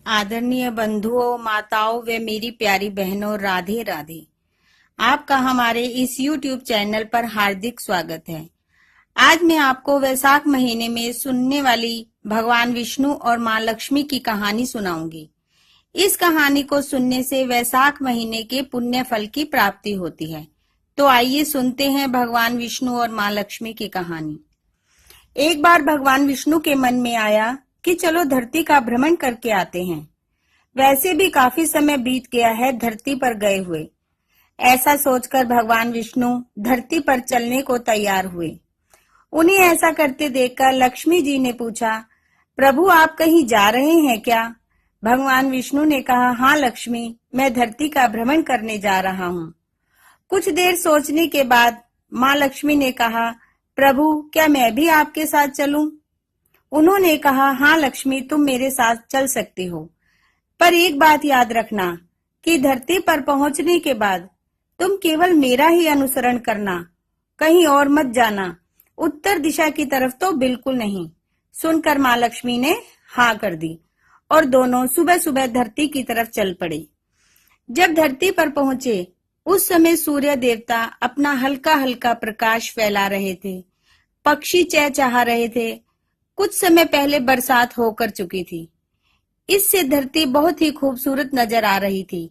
आदरणीय बंधुओं, माताओं व मेरी प्यारी बहनों, राधे राधे। आपका हमारे इस YouTube चैनल पर हार्दिक स्वागत है। आज मैं आपको वैशाख महीने में सुनने वाली भगवान विष्णु और माँ लक्ष्मी की कहानी सुनाऊंगी। इस कहानी को सुनने से वैशाख महीने के पुण्य फल की प्राप्ति होती है। तो आइए सुनते हैं भगवान विष्णु और माँ लक्ष्मी की कहानी। एक बार भगवान विष्णु के मन में आया कि चलो धरती का भ्रमण करके आते हैं। वैसे भी काफी समय बीत गया है धरती पर गए हुए। ऐसा सोचकर भगवान विष्णु धरती पर चलने को तैयार हुए। उन्हें ऐसा करते देखकर लक्ष्मी जी ने पूछा, प्रभु आप कहीं जा रहे हैं क्या? भगवान विष्णु ने कहा, हाँ लक्ष्मी, मैं धरती का भ्रमण करने जा रहा हूँ। कुछ देर सोचने के बाद माँ लक्ष्मी ने कहा, प्रभु क्या मैं भी आपके साथ चलूं? उन्होंने कहा, हाँ लक्ष्मी, तुम मेरे साथ चल सकती हो, पर एक बात याद रखना कि धरती पर पहुंचने के बाद तुम केवल मेरा ही अनुसरण करना, कहीं और मत जाना, उत्तर दिशा की तरफ तो बिल्कुल नहीं। सुनकर माँ लक्ष्मी ने हाँ कर दी और दोनों सुबह सुबह धरती की तरफ चल पड़े। जब धरती पर पहुंचे उस समय सूर्य देवता अपना हल्का हल्का प्रकाश फैला रहे थे, पक्षी चहचहा रहे थे। कुछ समय पहले बरसात होकर चुकी थी। इससे धरती बहुत ही खूबसूरत नजर आ रही थी।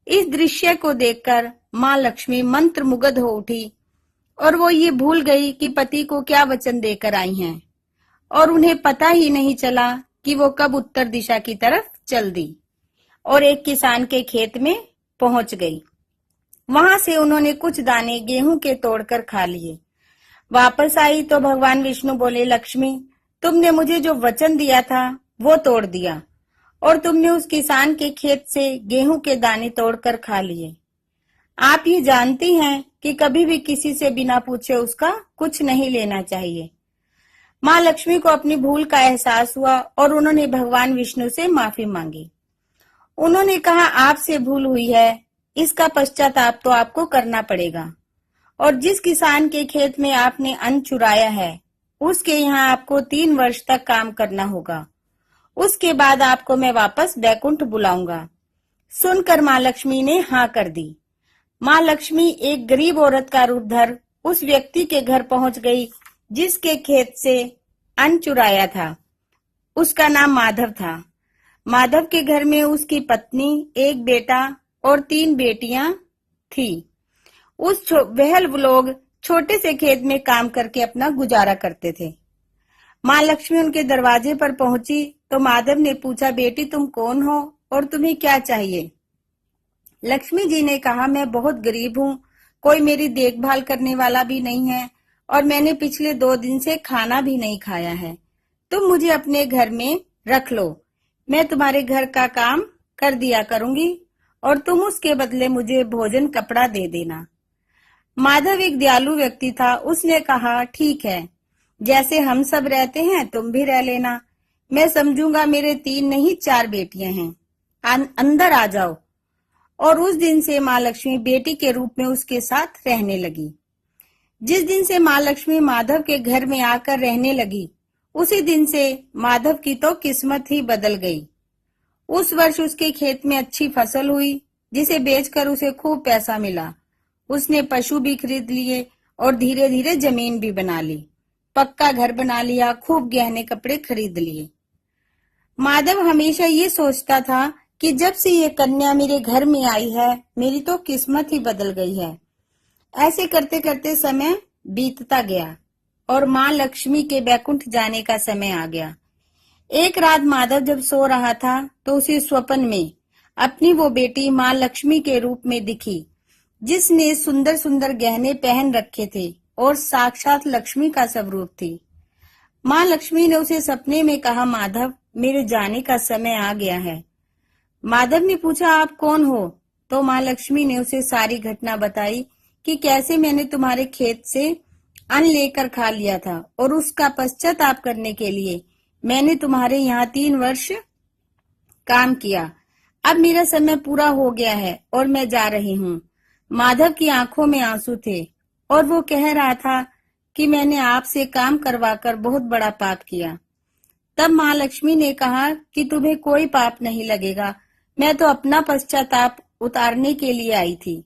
इस दृश्य को देखकर माँ लक्ष्मी मंत्रमुग्ध हो उठी और वो ये भूल गई कि पति को क्या वचन देकर आई हैं, और उन्हें पता ही नहीं चला कि वो कब उत्तर दिशा की तरफ चल दी और एक किसान के खेत में पहुंच गई। वहां से उन्होंने कुछ दाने गेहूं के तोड़कर खा लिए। वापस आई तो भगवान विष्णु बोले, लक्ष्मी तुमने मुझे जो वचन दिया था वो तोड़ दिया और तुमने उस किसान के खेत से गेहूं के दाने तोड़कर खा लिए। आप ये जानती हैं कि कभी भी किसी से बिना पूछे उसका कुछ नहीं लेना चाहिए। माँ लक्ष्मी को अपनी भूल का एहसास हुआ और उन्होंने भगवान विष्णु से माफी मांगी। उन्होंने कहा, आपसे भूल हुई है, इसका पश्चाताप तो आपको करना पड़ेगा, और जिस किसान के खेत में आपने अन्न चुराया है उसके यहाँ आपको 3 वर्ष तक काम करना होगा। उसके बाद आपको मैं वापस बैकुंठ बुलाऊंगा। सुनकर माँ लक्ष्मी ने हाँ कर दी। माँ लक्ष्मी एक गरीब औरत का रूप धर उस व्यक्ति के घर पहुंच गई जिसके खेत से अन्न चुराया था। उसका नाम माधव था। माधव के घर में उसकी पत्नी, एक बेटा और 3 बेटियां थी। वह लोग छोटे से खेत में काम करके अपना गुजारा करते थे। माँ लक्ष्मी उनके दरवाजे पर पहुंची तो माधव ने पूछा, बेटी तुम कौन हो और तुम्हें क्या चाहिए? लक्ष्मी जी ने कहा, मैं बहुत गरीब हूँ, कोई मेरी देखभाल करने वाला भी नहीं है और मैंने पिछले 2 दिन से खाना भी नहीं खाया है। तुम मुझे अपने घर में रख लो, मैं तुम्हारे घर का काम कर दिया करूंगी और तुम उसके बदले मुझे भोजन कपड़ा दे देना। माधव एक दयालु व्यक्ति था। उसने कहा, ठीक है, जैसे हम सब रहते हैं तुम भी रह लेना। मैं समझूंगा मेरे 3 नहीं 4 बेटियां हैं, अंदर आ जाओ। और उस दिन से माँ लक्ष्मी बेटी के रूप में उसके साथ रहने लगी। जिस दिन से माँ लक्ष्मी माधव के घर में आकर रहने लगी उसी दिन से माधव की तो किस्मत ही बदल गई। उस वर्ष उसके खेत में अच्छी फसल हुई जिसे बेचकर उसे खूब पैसा मिला। उसने पशु भी खरीद लिए और धीरे धीरे जमीन भी बना ली, पक्का घर बना लिया, खूब गहने कपड़े खरीद लिए। माधव हमेशा ये सोचता था कि जब से ये कन्या मेरे घर में आई है मेरी तो किस्मत ही बदल गई है। ऐसे करते करते समय बीतता गया और माँ लक्ष्मी के बैकुंठ जाने का समय आ गया। एक रात माधव जब सो रहा था तो उसे स्वप्न में अपनी वो बेटी माँ लक्ष्मी के रूप में दिखी जिसने सुंदर सुंदर गहने पहन रखे थे और साक्षात लक्ष्मी का स्वरूप थी। माँ लक्ष्मी ने उसे सपने में कहा, माधव मेरे जाने का समय आ गया है। माधव ने पूछा, आप कौन हो? तो माँ लक्ष्मी ने उसे सारी घटना बताई कि कैसे मैंने तुम्हारे खेत से अन्न लेकर खा लिया था और उसका पश्चाताप करने के लिए मैंने तुम्हारे यहाँ 3 वर्ष काम किया। अब मेरा समय पूरा हो गया है और मैं जा रही हूँ। माधव की आंखों में आंसू थे और वो कह रहा था कि मैंने आपसे काम करवाकर बहुत बड़ा पाप किया। तब माँ लक्ष्मी ने कहा कि तुम्हें कोई पाप नहीं लगेगा, मैं तो अपना पश्चाताप उतारने के लिए आई थी।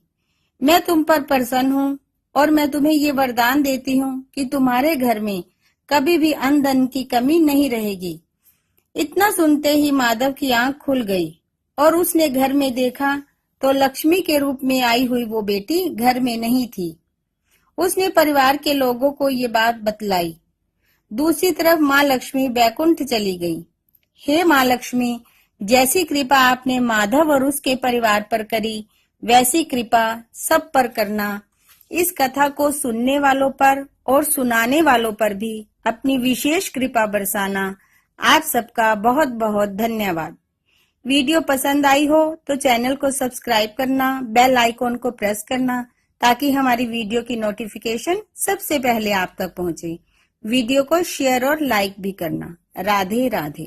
मैं तुम पर प्रसन्न हूँ और मैं तुम्हें ये वरदान देती हूँ कि तुम्हारे घर में कभी भी अन्न धन की कमी नहीं रहेगी। इतना सुनते ही माधव की आंख खुल गई और उसने घर में देखा तो लक्ष्मी के रूप में आई हुई वो बेटी घर में नहीं थी। उसने परिवार के लोगों को ये बात बतलाई। दूसरी तरफ माँ लक्ष्मी बैकुंठ चली गई। हे माँ लक्ष्मी, जैसी कृपा आपने माधव और उसके परिवार पर करी, वैसी कृपा सब पर करना। इस कथा को सुनने वालों पर और सुनाने वालों पर भी अपनी विशेष कृपा बरसाना। आप सबका बहुत बहुत धन्यवाद। वीडियो पसंद आई हो तो चैनल को सब्सक्राइब करना, बेल आइकॉन को प्रेस करना ताकि हमारी वीडियो की नोटिफिकेशन सबसे पहले आप तक पहुंचे। वीडियो को शेयर और लाइक भी करना। राधे राधे।